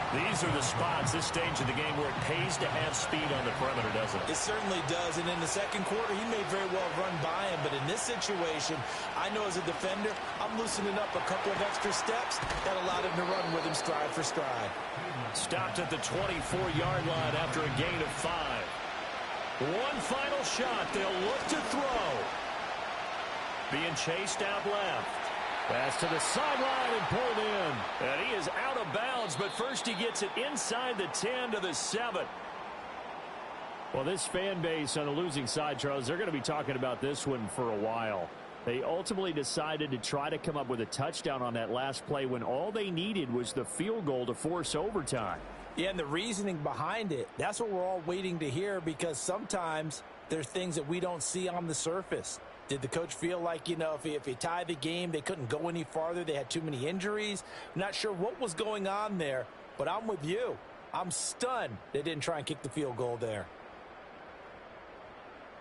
These are the spots, this stage of the game, where it pays to have speed on the perimeter, doesn't it? It certainly does, and in the second quarter, he may very well run by him, but in this situation, I know as a defender, I'm loosening up a couple of extra steps that allowed him to run with him stride for stride. Stopped at the 24-yard line after a gain of 5. One final shot. They'll look to throw. Being chased out left. Pass to the sideline and pulled in. And he is out of bounds, but first he gets it inside the 10 to the 7. Well, this fan base on the losing side, Charles, they're going to be talking about this one for a while. They ultimately decided to try to come up with a touchdown on that last play when all they needed was the field goal to force overtime. Yeah, and the reasoning behind it, that's what we're all waiting to hear, because sometimes there's things that we don't see on the surface. Did the coach feel like, you know, if he tied the game, they couldn't go any farther, they had too many injuries? I'm not sure what was going on there, but I'm with you. I'm stunned they didn't try and kick the field goal there.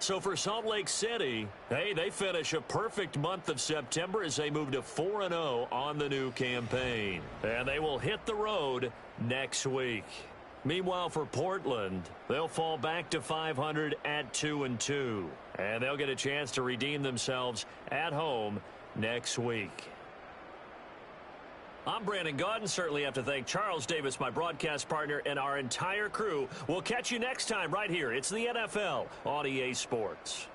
So for Salt Lake City, hey, they finish a perfect month of September as they move to 4-0 on the new campaign. And they will hit the road next week. Meanwhile, for Portland, they'll fall back to 500 at 2-2. And they'll get a chance to redeem themselves at home next week. I'm Brandon Gaudin. Certainly have to thank Charles Davis, my broadcast partner, and our entire crew. We'll catch you next time right here. It's the NFL on EA Sports.